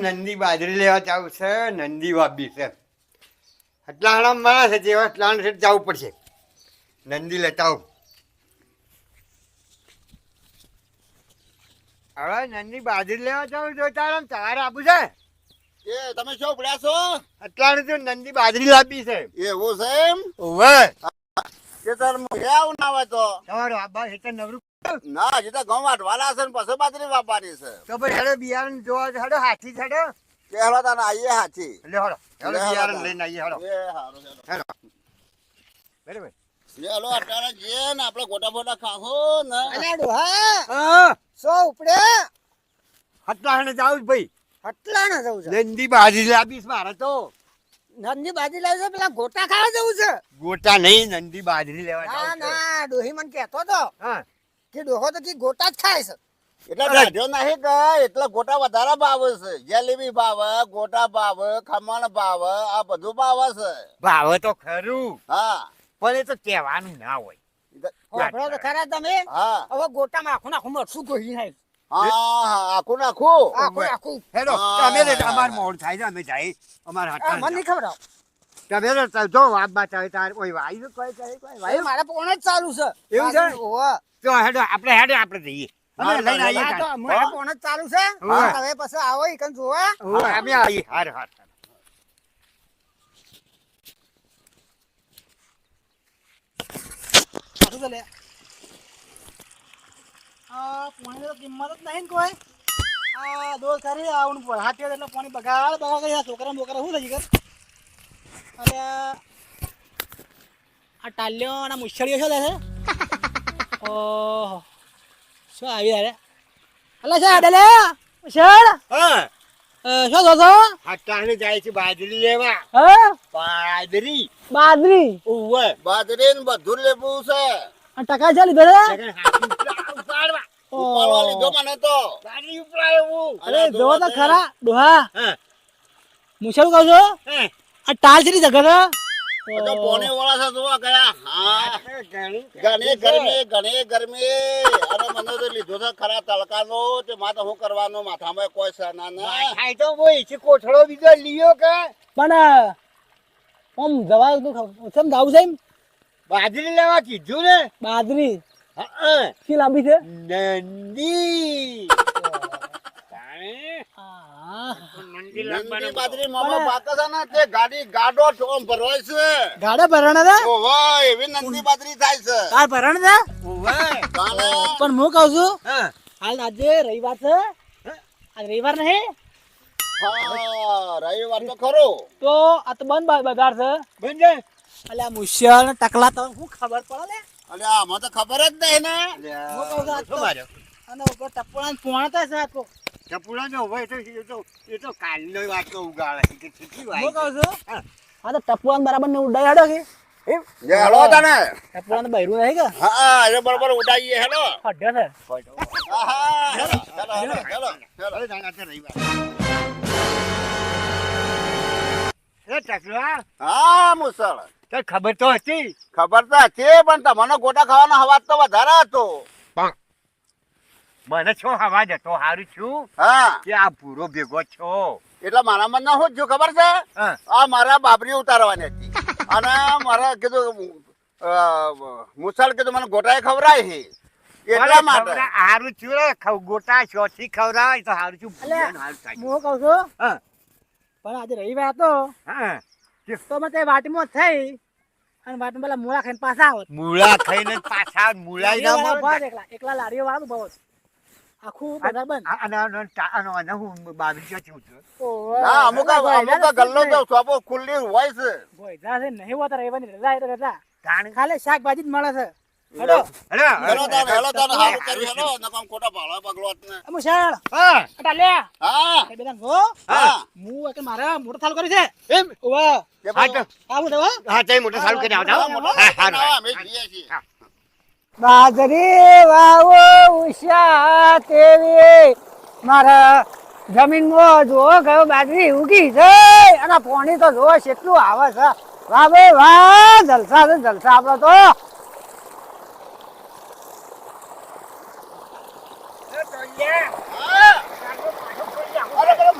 નંદી બાજરી લેવા જવું છે, નંદી વાબી છે. એટલા મળે છે જેવા એટલા જવું પડશે. નંદી લેતા આવું. હવે નંદી બાજરી લેવા જવું જો તારે સવારે આપું છે. એ તમે શું પડ્યા છો? એટલા તો નંદી બાજરી લાવી છે. એવું છે એમ? ઓવે કે તાર આવું ના હોય તો તમારો આબા હેઠળ નવરું ના હજી તો ઘઉં વાટવાના છે ને પછી બાજરી વાપવાની છે. તો ભાઈ હેડો બિયારણ જોવા હેડો હાથી હેડો કે હેડો તને આવીએ હાથી. એટલે હેડો હેડો બિયારણ લઈને આવીએ હેડો. એ હારું હેડો. બરાબર હેલો અત્યારે જે ને આપણે ગોટા બોટા ખાહો ને. અલ્યા ડોહા હા સો ઉપડે એટલા હેડે જાવું ભાઈ. હટલા ના જવું છે. નંદી બાજરી લાવીશ મારે તો. નંદી બાજી લાવી છે પેલા ગોટા ખાવા જવું છે. ગોટા નહીં નંદી બાજરી લેવા ના જાવું છે. ના ડોહી મને કહેતો તો હા કે ડોહો તો કે ગોટા જ ખાય છે. એટલે દાઢો નહીં કે એટલે ગોટા વધારે ભાવે છે. જલેબી ભાવે, ગોટા ભાવે, ખમણ ભાવે, આ બધું ભાવે છે. ભાવે તો ખરું હા પણ એ તો કહેવાનું ના હોય. હોભળો તો ખરા તમે હા હવે ગોટામાં આખું નાખું મરસું ગોહી નાખ હા આખું નાખું. આખું આખું હેડો હા. તમે રે અમાર મોડ થાય છે અમે જાય અમાર મને હાથ નહીં ખબર તમે રે જો વાત બાત આવે તાર કોઈ વાયુ કોઈ ભાઈ મારે પોણે જ ચાલુ છે. એવું છે? ઓહો. તો હેડો આપણે જઈએ અમે હા, લઈને આવીએ હા, તો કાલ. મારે પોણે જ ચાલુ છે. હા. હવે પછી આવો ઈકન જોવા. હા, અમે આવીએ હાર સાચું છે લે. પાણી તો કિંમત જ નહીં ને કોઈ. દોસ્ત કરી આવવાનું પડે હાથે એટલે પાણી બગાડ ગયા છોકરા બોકરા શું થઈ ગયું? અરે આ ટાલ્યો અને મુશ્કેલીઓ શું લે છે? ઓહો શું આવી યાર? અલા છે ડલે મુશ્કેલ હા શું જોતો? હાટાને જાય છે બાજરી લેવા. હા બાજરી બાદરી ઓવે બાજરી ને બધું લેવું છે. આ ટકા છે લીધો રે? સગન હાથી ઉપાડવા ઉપાડવા લીધો મને તો. બાજરી ઉપાડવું. અરે જોવો તો ખરા ડોહા હા મુશ્કેલ કહું છો હા આ ટાલ છે જગત તો પોને વાળા છે જોવા ગયા. હા ઘણી ગરમી અરે મને તો લીધો છે ખરા તડકાનો તે માથે શું કરવાનું માથામાં કોઈ છે ના ના. ખાય તો બોય છે કોથળો બીજો લીયો કે પણ આમ દવા કેમ જાવું છે એમ? બાજરી લેવા કીધું ને. બાદરી હા શી લાંબી છે? નંદી નંદી બાજરી મામા પાકે છે ને તે ગાડો ટોમ ભરવાય છે. ગાડા ભરણ હતા? ઓહો એવી નંદી બાજરી થાય છે. તાર ભરણ હતા? કાલે પણ હું કહું છું હા હાલ આજે રવિવાર છે આજ રવિવાર નહીં હા રવિવાર તો ખરો. તો આ તો બંધ બગાડ છે. બંજે અલ્યા મુશ્કેલ ટકલા તો શું ખબર પડે લે? અલે આમાં તો ખબર જ નહીં ને. હું કહું છું આજ તો અને ઉપર ટપણા પોણતા છે આ તો. ચપુડા નો હોય તો એ તો કાલનો વાત તો ઉગાડે કે કેટલી હું વાત કહું છું હા. આ તો ટપુઆન બરાબર ને ઉડાઈ હાડો કે એમ જે હેલો તને. ટપુઆન બૈરું નહીં કે હા એ બરોબર ઉડાઈએ હેલો. હડ્યો છે. હા હેલો હેલો હેલો હેલો. હવે જાણા તો રવિવાર એ ટકલા હા મુસળ તો ખબર તો હતી ખબર તો છે પણ તમને ગોટા ખાવાનો હવાજ તો વધારે હતો. મને છો હવા જતો હારું છું હા કે આ પૂરો ભેગો છો એટલે મારા મનમાં શું થયું ખબર છે? હા આ મારા બાબરી ઉતારવાની હતી અને મારે કીધું મુસળ કીધું મને ગોટાએ ખવડાય છે એટલા માટે. હારું છું રે ગોટા શોથી ખવડાવે તો હારું છું અલ્યા, હારું થાય. હું કહું છું હા પણ આજે રવિવાર હતો હા તો મેં તે વાટીમાં જ થઈ અને વાટીમાં પેલા મૂળા ખાઈને પાછા આવત. મૂળા ખાઈને પાછા મૂળાઈ ના લારીઓ વાળા મળે. ભાત એકલા લારીઓ વાળું બહુ આખું બજાર બંધ. અને હું બાબરી છું છું ઓહો. ના અમુક ગોયડા ગલ્લો ને તો શોપો ખુલ્લી હોય છે. ગોયડા છે નહીં હોતા રવિવારની રજા એટલે રજા તાણ ખાલી શાકભાજી જ મળે છે. હેડો હેલો તાને હારું કર્યું હેલો નકામ ખોટા ભાળા પગલો ને. અમુ શાળ હા અટા લે હા એ બેટા ગો હા હું એક મારા મોટો થાલ કરી છે એમ ઓવા કે હા તો આવું દેવા હા તઈ મોટો સારું કરી આવજો હા હા અમે જઈએ છીએ. બાજરી વાવો ઉષા તેવી મારા જમીનમાં જો ગયો બાજરી ઉગી છે અને પાણી તો જો કેટલું આવે છે વાહ ભાઈ વાહ જલસા છે જલસા આપડે તો હા. અરે પેલો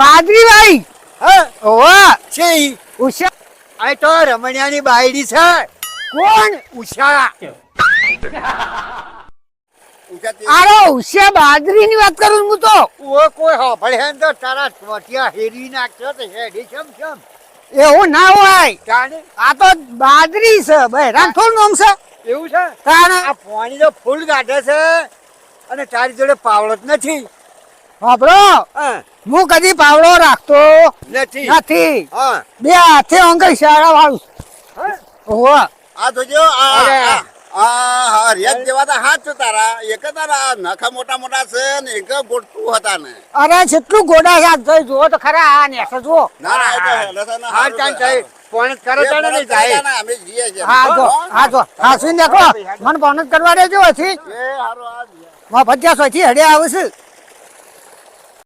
બાજરી ભાઈ હા ઓવા છે ઈ. ઉષા આ તો રમણિયાની બાયડી છે કોણ ઉષા ઊંચા તે- આરો ઉષા બાજરીની વાત કરું હું તો ઓ કોઈ હોભળે ને તો તારા ચોટિયા હેરી નાખશો તો હેડી ચમ એવું ના હોય જાણે આ તો બાજરી છે બહેરાન થોડું નામ છે એવું છે તારે આ પાણી તો ફૂલ કાઢે છે અને તારી જોડે પાવડો જ નથી વાપરો હા હું કદી પાવડો રાખતો નથી નથી હા બે હાથે અંગલ શાળા વાળું હા? ઓવા આ તો જો અરે. રિયાજ જેવા તો હાથ છે તારા એક જ તારા નખા મોટા મોટા છે ને એક ગોટતું હતા ને અરે કેટલું ગોડા છે જોઈ જુઓ તો ખરા આ નેસો જુઓ ના ના એ તો હેડે હા ચાલ ચાલ પોણ કરે તો નહીં જાય અમે જઈએ છીએ હા જો હા જો હા સુઈ દેખો મને બોનસ કરવા દેજો હજી એ હારું આ માં ભજ્યા સોથી હડે આવે છે